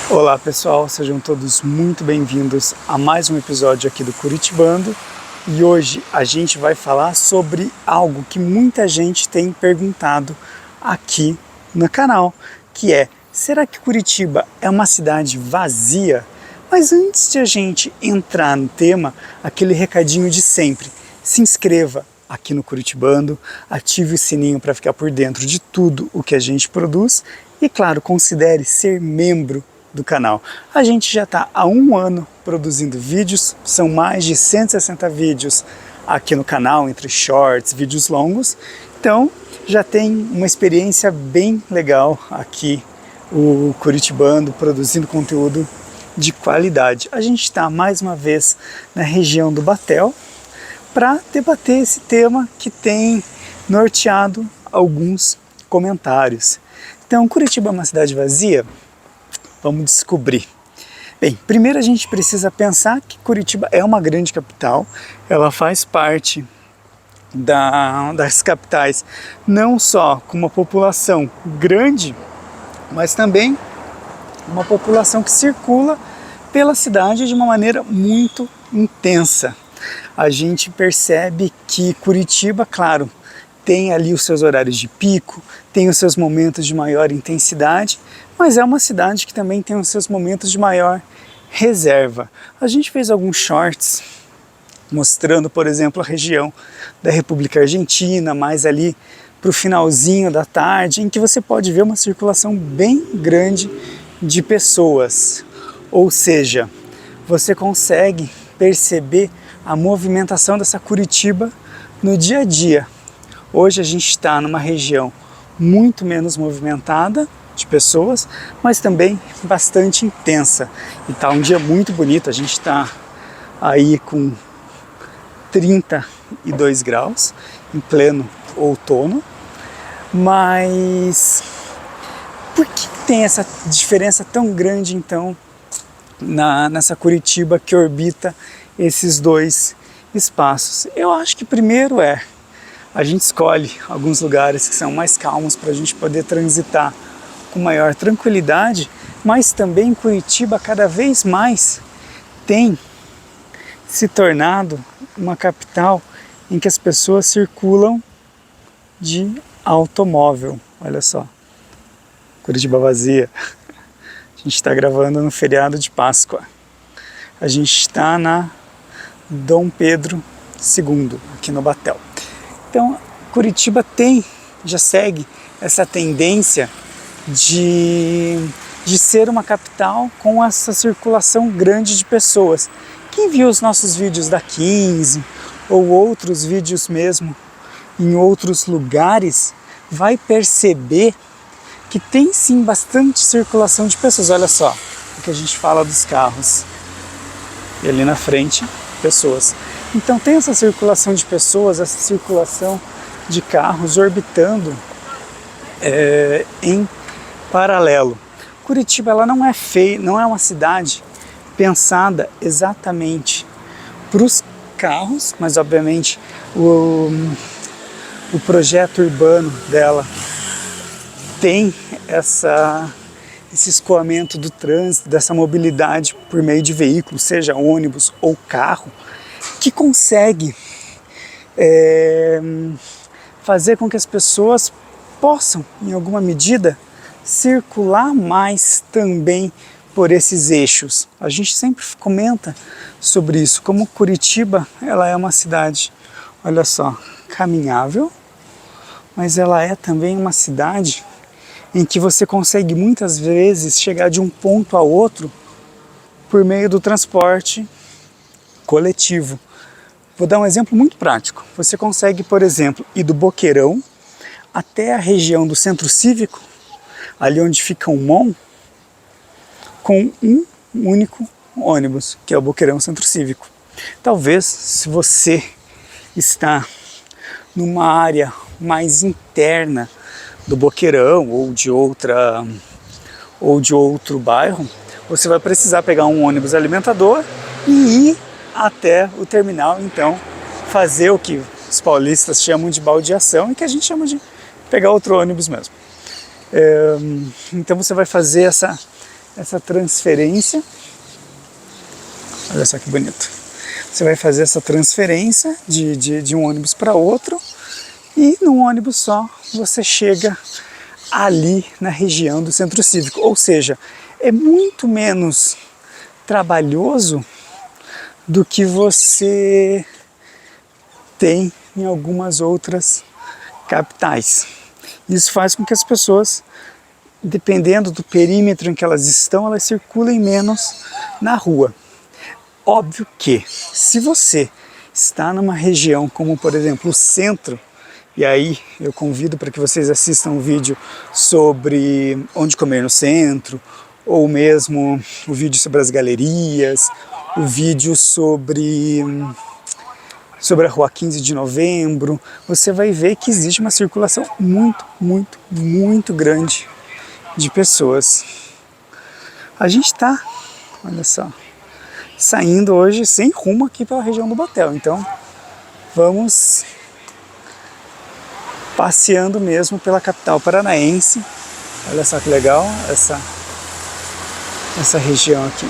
Olá pessoal, sejam todos muito bem-vindos a mais um episódio aqui do Curitibando. E hoje a gente vai falar sobre algo que muita gente tem perguntado aqui no canal, que é: será que Curitiba é uma cidade vazia? Mas antes de a gente entrar no tema, aquele recadinho de sempre: se inscreva aqui no Curitibando, ative o sininho para ficar por dentro de tudo o que a gente produz e, claro, considere ser membro do canal. A gente já está há um ano produzindo vídeos, são mais de 160 vídeos aqui no canal, entre shorts, vídeos longos, então já tem uma experiência bem legal aqui, o Curitibando, produzindo conteúdo de qualidade. A gente está mais uma vez na região do Batel para debater esse tema que tem norteado alguns comentários. Então, Curitiba é uma cidade vazia? Vamos descobrir. Bem, primeiro a gente precisa pensar que Curitiba é uma grande capital, ela faz parte das capitais não só com uma população grande, mas também uma população que circula pela cidade de uma maneira muito intensa. A gente percebe que Curitiba, claro, tem ali os seus horários de pico, tem os seus momentos de maior intensidade, mas é uma cidade que também tem os seus momentos de maior reserva. A gente fez alguns shorts mostrando, por exemplo, a região da República Argentina, mais ali para o finalzinho da tarde, em que você pode ver uma circulação bem grande de pessoas. Ou seja, você consegue perceber a movimentação dessa Curitiba no dia a dia. Hoje a gente está numa região muito menos movimentada de pessoas, mas também bastante intensa. E está um dia muito bonito, a gente está aí com 32 graus, em pleno outono. Mas por que tem essa diferença tão grande então nessa Curitiba que orbita esses dois espaços? Eu acho que primeiro a gente escolhe alguns lugares que são mais calmos para a gente poder transitar com maior tranquilidade, mas também Curitiba cada vez mais tem se tornado uma capital em que as pessoas circulam de automóvel. Olha só, Curitiba vazia. A gente está gravando no feriado de Páscoa. A gente está na Dom Pedro II, aqui no Batel. Então, Curitiba já segue essa tendência de ser uma capital com essa circulação grande de pessoas. Quem viu os nossos vídeos da 15 ou outros vídeos mesmo em outros lugares vai perceber que tem sim bastante circulação de pessoas. Olha só o que a gente fala dos carros. E ali na frente, pessoas. Então tem essa circulação de pessoas, essa circulação de carros orbitando em paralelo. Curitiba ela não é feia, não é uma cidade pensada exatamente para os carros, mas obviamente o projeto urbano dela tem esse escoamento do trânsito, dessa mobilidade por meio de veículos, seja ônibus ou carro, que consegue fazer com que as pessoas possam, em alguma medida, circular mais também por esses eixos. A gente sempre comenta sobre isso, como Curitiba ela é uma cidade, olha só, caminhável, mas ela é também uma cidade em que você consegue muitas vezes chegar de um ponto a outro por meio do transporte coletivo. Vou dar um exemplo muito prático. Você consegue, por exemplo, ir do Boqueirão até a região do Centro Cívico, ali onde fica o MON, com um único ônibus, que é o Boqueirão Centro Cívico. Talvez, se você está numa área mais interna do Boqueirão ou de outro bairro, você vai precisar pegar um ônibus alimentador e ir até o terminal, então fazer o que os paulistas chamam de baldeação e que a gente chama de pegar outro ônibus mesmo. Então você vai fazer essa transferência. Olha só que bonito. Você vai fazer essa transferência de um ônibus para outro e num ônibus só você chega ali na região do Centro Cívico. Ou seja, é muito menos trabalhoso do que você tem em algumas outras capitais. Isso faz com que as pessoas, dependendo do perímetro em que elas estão, elas circulem menos na rua. Óbvio que, se você está numa região como, por exemplo, o centro, e aí eu convido para que vocês assistam um vídeo sobre onde comer no centro, ou mesmo o vídeo sobre as galerias, o vídeo sobre a Rua 15 de Novembro, você vai ver que existe uma circulação muito grande de pessoas. A gente está, olha só, saindo hoje sem rumo aqui pela região do Batel, então vamos passeando mesmo pela capital paranaense. Olha só que legal essa região aqui.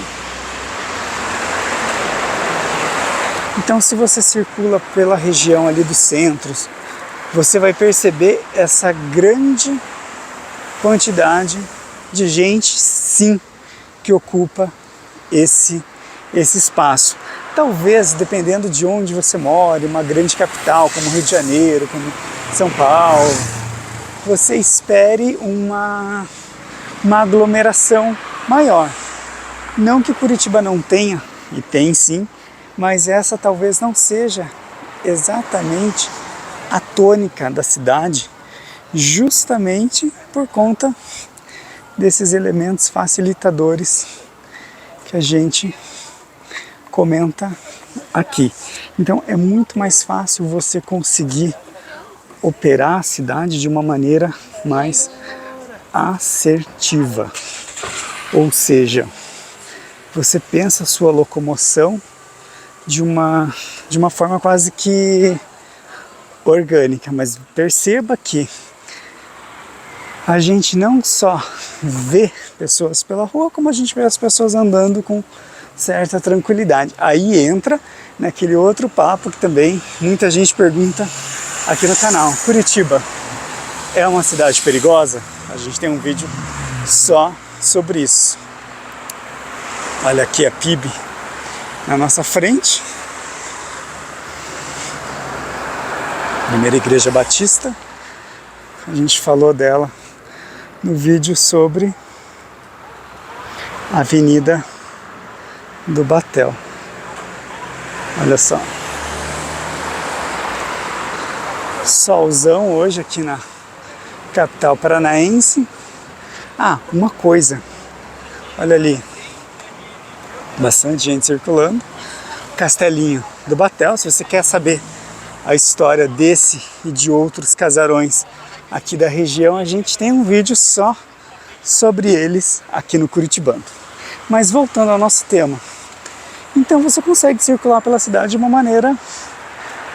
Então, se você circula pela região ali dos centros, você vai perceber essa grande quantidade de gente, sim, que ocupa esse espaço. Talvez, dependendo de onde você mora, uma grande capital como Rio de Janeiro, como São Paulo, você espere uma aglomeração maior. Não que Curitiba não tenha, e tem sim, mas essa talvez não seja exatamente a tônica da cidade, justamente por conta desses elementos facilitadores que a gente comenta aqui. Então é muito mais fácil você conseguir operar a cidade de uma maneira mais assertiva. Ou seja, você pensa a sua locomoção de uma forma quase que orgânica, mas perceba que a gente não só vê pessoas pela rua, como a gente vê as pessoas andando com certa tranquilidade. Aí entra naquele outro papo que também muita gente pergunta aqui no canal. Curitiba é uma cidade perigosa? A gente tem um vídeo só sobre isso. Olha aqui a PIB na nossa frente. Primeira Igreja Batista. A gente falou dela no vídeo sobre a Avenida do Batel. Olha só. Solzão hoje aqui na capital paranaense. Ah, uma coisa. Olha ali. Bastante gente circulando. Castelinho do Batel. Se você quer saber a história desse e de outros casarões aqui da região, a gente tem um vídeo só sobre eles aqui no Curitibano. Mas voltando ao nosso tema, então você consegue circular pela cidade de uma maneira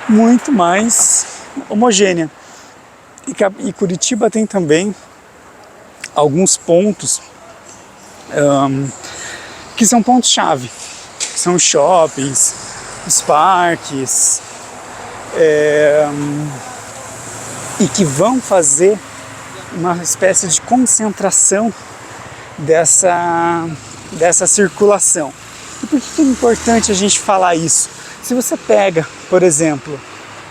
muito mais homogênea. E Curitiba tem também alguns pontos que são pontos-chave, são os shoppings, os parques, e que vão fazer uma espécie de concentração dessa circulação. E por que é importante a gente falar isso? Se você pega, por exemplo,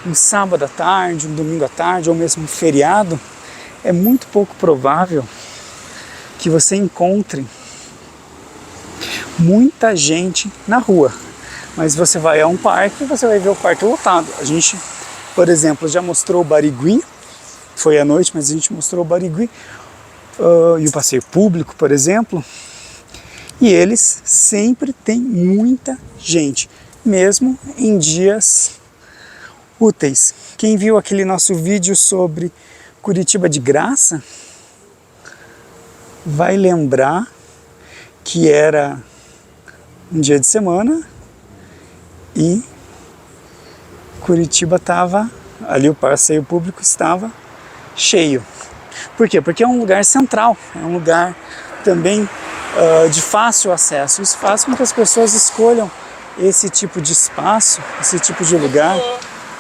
um sábado à tarde, um domingo à tarde, ou mesmo um feriado, é muito pouco provável que você encontre muita gente na rua. Mas você vai a um parque e você vai ver o parque lotado. A gente, por exemplo, já mostrou o Barigui, foi à noite, mas a gente mostrou o Barigui e o passeio público, por exemplo, e eles sempre têm muita gente, mesmo em dias úteis. Quem viu aquele nosso vídeo sobre Curitiba de graça, vai lembrar que era um dia de semana e Curitiba estava, ali o passeio público estava cheio. Por quê? Porque é um lugar central, é um lugar também de fácil acesso. Isso faz com que as pessoas escolham esse tipo de espaço, esse tipo de lugar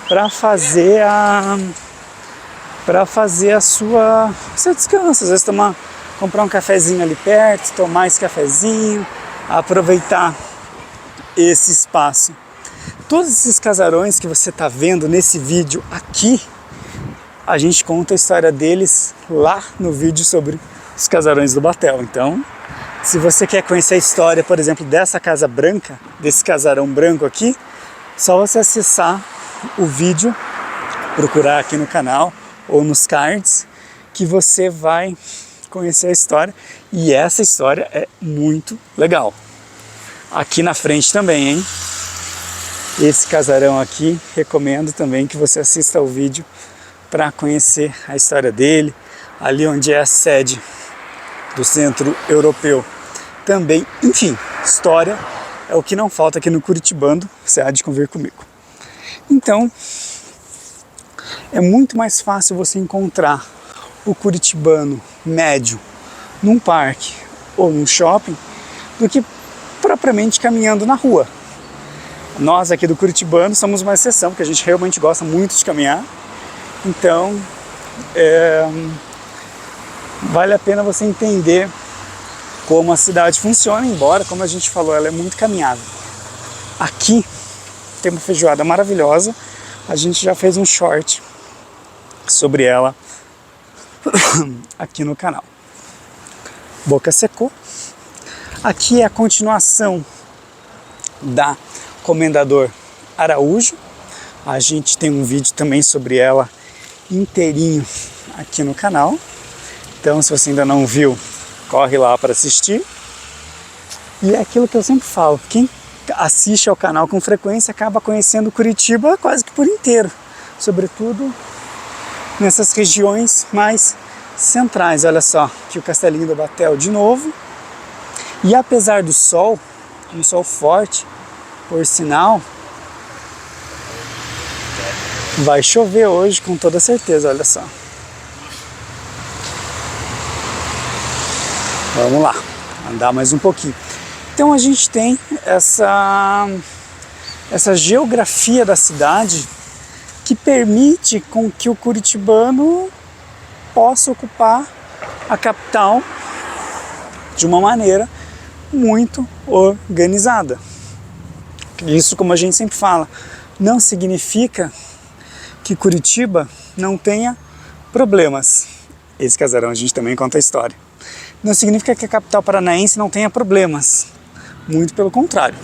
para fazer a sua seu descanso. Às vezes comprar um cafezinho ali perto, tomar esse cafezinho, aproveitar esse espaço. Todos esses casarões que você está vendo nesse vídeo aqui, a gente conta a história deles lá no vídeo sobre os casarões do Batel. Então, se você quer conhecer a história, por exemplo, dessa casa branca, desse casarão branco aqui, só você acessar o vídeo, procurar aqui no canal ou nos cards, que você vai conhecer a história. E essa história é muito legal. Aqui na frente também, hein? Esse casarão aqui, recomendo também que você assista ao vídeo para conhecer a história dele. Ali onde é a sede do Centro Europeu também. Enfim, história é o que não falta aqui no Curitibando, você há de convir comigo. Então, é muito mais fácil você encontrar o curitibano médio num parque ou num shopping do que propriamente caminhando na rua. Nós aqui do Curitibano somos uma exceção, porque a gente realmente gosta muito de caminhar. Então, vale a pena você entender como a cidade funciona, embora, como a gente falou, ela é muito caminhável. Aqui tem uma feijoada maravilhosa, a gente já fez um short sobre ela aqui no canal. Boca secou. Aqui é a continuação da Comendador Araújo. A gente tem um vídeo também sobre ela inteirinho aqui no canal. Então, se você ainda não viu, corre lá para assistir. E é aquilo que eu sempre falo, quem assiste ao canal com frequência acaba conhecendo Curitiba quase que por inteiro, sobretudo nessas regiões mais centrais. Olha só, aqui o Castelinho do Batel de novo. E apesar do sol, um sol forte, por sinal, vai chover hoje com toda certeza, olha só. Vamos lá, andar mais um pouquinho. Então a gente tem essa geografia da cidade que permite com que o curitibano possa ocupar a capital de uma maneira muito organizada. Isso, como a gente sempre fala, não significa que Curitiba não tenha problemas. Esse casarão a gente também conta a história. Não significa que a capital paranaense não tenha problemas, muito pelo contrário.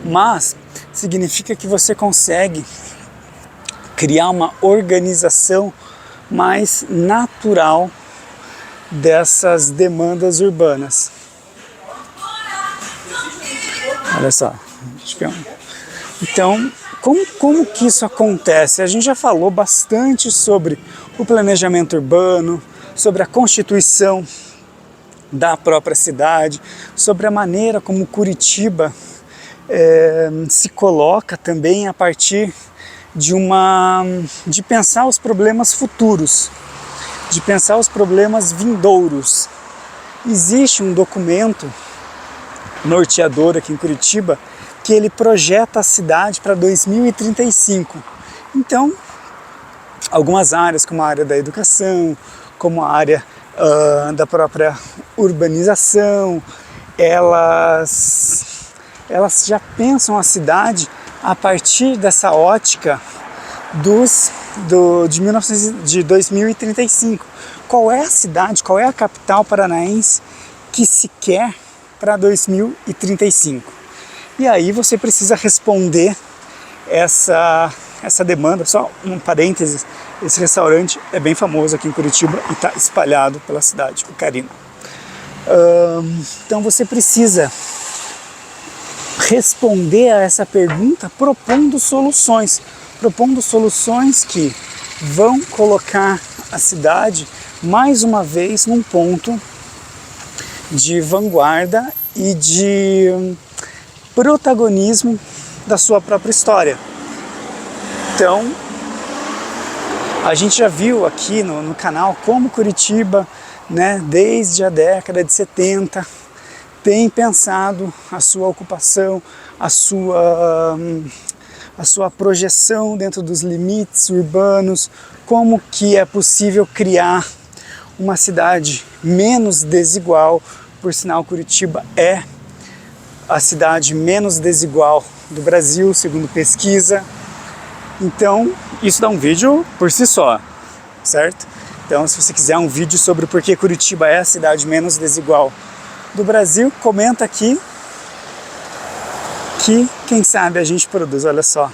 Mas significa que você consegue criar uma organização mais natural dessas demandas urbanas. Olha só. Então, como que isso acontece? A gente já falou bastante sobre o planejamento urbano, sobre a constituição da própria cidade, sobre a maneira como Curitiba se coloca também a partir de pensar os problemas futuros, de pensar os problemas vindouros. Existe um documento norteador aqui em Curitiba que ele projeta a cidade para 2035. Então, algumas áreas, como a área da educação, como a área da própria urbanização, elas já pensam a cidade a partir dessa ótica de 2035. Qual é a cidade, qual é a capital paranaense que se quer para 2035? E aí você precisa responder essa demanda. Só um parênteses, esse restaurante é bem famoso aqui em Curitiba e está espalhado pela cidade, o Carina. Então você precisa responder a essa pergunta propondo soluções que vão colocar a cidade mais uma vez num ponto de vanguarda e de protagonismo da sua própria história. Então, a gente já viu aqui no canal como Curitiba, né, desde a década de 70, tem pensado a sua ocupação, a sua projeção dentro dos limites urbanos, como que é possível criar uma cidade menos desigual. Por sinal, Curitiba é a cidade menos desigual do Brasil, segundo pesquisa. Então, isso dá um vídeo por si só, certo? Então, se você quiser um vídeo sobre por que Curitiba é a cidade menos desigual do Brasil, comenta aqui que, quem sabe, a gente produz. Olha só,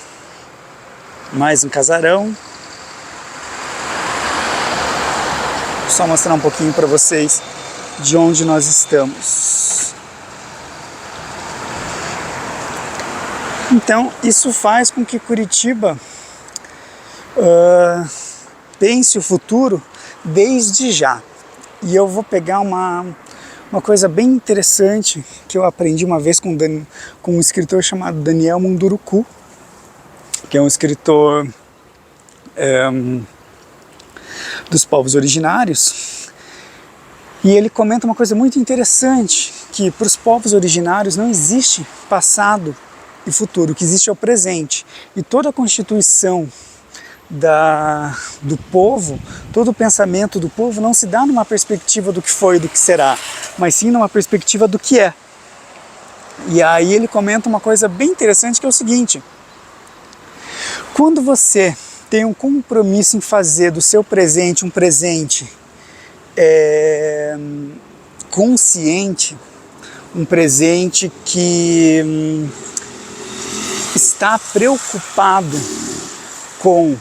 mais um casarão. Vou só mostrar um pouquinho para vocês de onde nós estamos. Então, isso faz com que Curitiba pense o futuro desde já. E eu vou pegar uma coisa bem interessante que eu aprendi uma vez com um escritor chamado Daniel Munduruku, que é um escritor dos povos originários. E ele comenta uma coisa muito interessante, que para os povos originários não existe passado e futuro, o que existe é o presente. E toda a constituição do povo, todo o pensamento do povo não se dá numa perspectiva do que foi e do que será, mas sim numa perspectiva do que é. E aí ele comenta uma coisa bem interessante, que é o seguinte: quando você tem um compromisso em fazer do seu presente um presente consciente, um presente que está preocupado com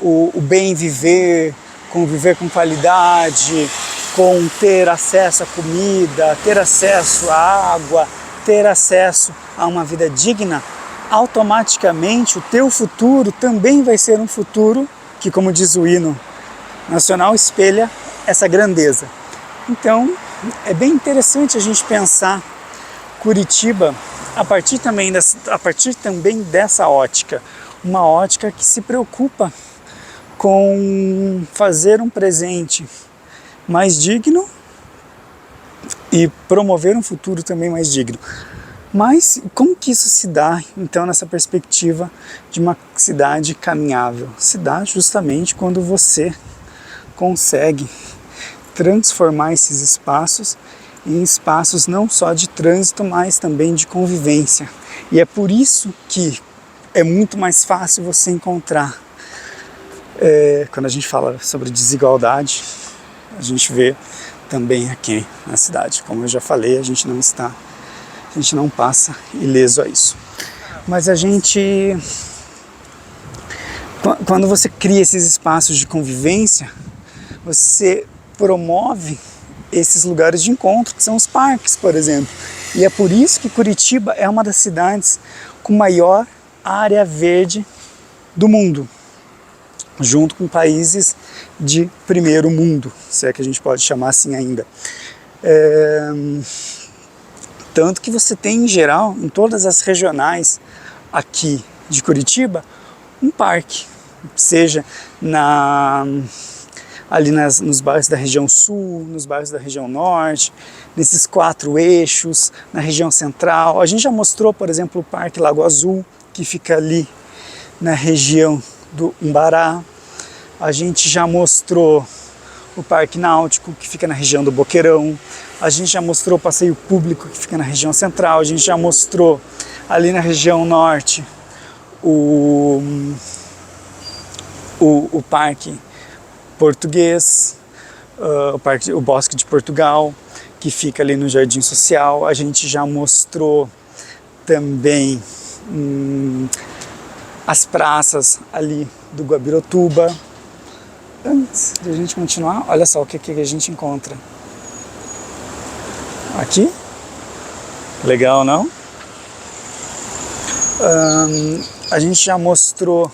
o bem viver, com viver com qualidade, com ter acesso à comida, ter acesso à água, ter acesso a uma vida digna, automaticamente o teu futuro também vai ser um futuro que, como diz o hino nacional, espelha essa grandeza. Então, é bem interessante a gente pensar Curitiba a partir também dessa ótica, uma ótica que se preocupa com fazer um presente mais digno e promover um futuro também mais digno. Mas como que isso se dá, então, nessa perspectiva de uma cidade caminhável? Se dá justamente quando você consegue transformar esses espaços em espaços não só de trânsito, mas também de convivência. E é por isso que é muito mais fácil você encontrar, quando a gente fala sobre desigualdade, a gente vê também aqui na cidade. Como eu já falei, a gente não passa ileso a isso. Mas quando você cria esses espaços de convivência, você promove esses lugares de encontro, que são os parques, por exemplo. E é por isso que Curitiba é uma das cidades com maior área verde do mundo, junto com países de primeiro mundo, se é que a gente pode chamar assim ainda. Tanto que você tem, em geral, em todas as regionais aqui de Curitiba, um parque, seja ali nos bairros da região sul, nos bairros da região norte, nesses 4 eixos, na região central. A gente já mostrou, por exemplo, o Parque Lago Azul, que fica ali na região do Umbará. A gente já mostrou o Parque Náutico, que fica na região do Boqueirão. A gente já mostrou o Passeio Público, que fica na região central. A gente já mostrou ali na região norte o Parque Português, o Bosque de Portugal, que fica ali no Jardim Social. A gente já mostrou também as praças ali do Guabirotuba. Antes de a gente continuar, olha só o que a gente encontra aqui. Legal, não? A gente já mostrou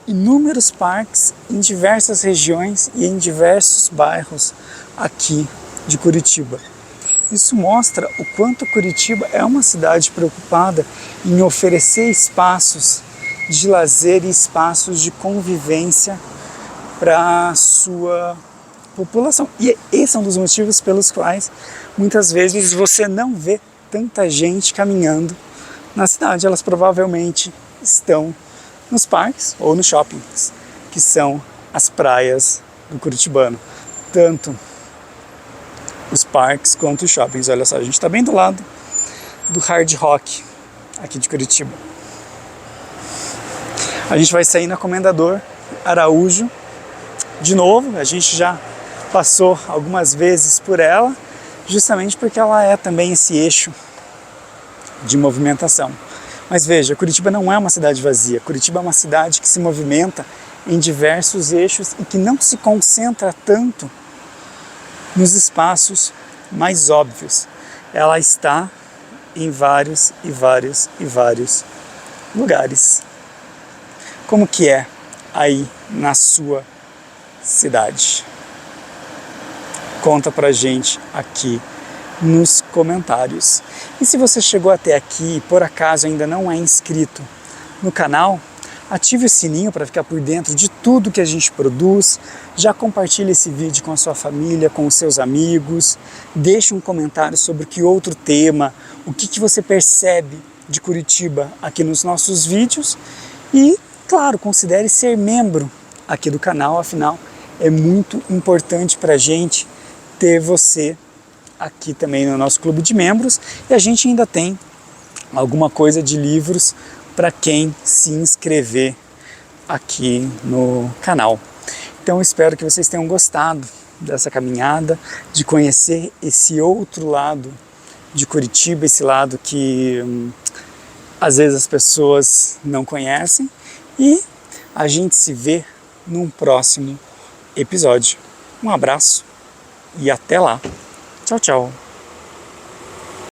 inúmeros parques em diversas regiões e em diversos bairros aqui de Curitiba. Isso mostra o quanto Curitiba é uma cidade preocupada em oferecer espaços de lazer e espaços de convivência para a sua população. E esse é um dos motivos pelos quais muitas vezes você não vê tanta gente caminhando na cidade. Elas provavelmente estão nos parques ou nos shoppings, que são as praias do curitibano. Tanto os parques quanto os shoppings. Olha só, a gente está bem do lado do Hard Rock aqui de Curitiba. A gente vai sair na Comendador Araújo de novo. A gente já passou algumas vezes por ela, justamente porque ela é também esse eixo de movimentação. Mas veja, Curitiba não é uma cidade vazia. Curitiba é uma cidade que se movimenta em diversos eixos e que não se concentra tanto nos espaços mais óbvios. Ela está em vários lugares. Como que é aí na sua cidade? Conta pra gente aqui nos comentários. E se você chegou até aqui e por acaso ainda não é inscrito no canal, ative o sininho para ficar por dentro de tudo que a gente produz. Já compartilhe esse vídeo com a sua família, com os seus amigos. Deixe um comentário sobre que outro tema, o que você percebe de Curitiba aqui nos nossos vídeos. E, claro, considere ser membro aqui do canal, afinal é muito importante para a gente ter você aqui também no nosso clube de membros. E a gente ainda tem alguma coisa de livros para quem se inscrever aqui no canal. Então espero que vocês tenham gostado dessa caminhada, de conhecer esse outro lado de Curitiba, esse lado que às vezes as pessoas não conhecem, e a gente se vê num próximo episódio. Um abraço e até lá. Tchau, tchau.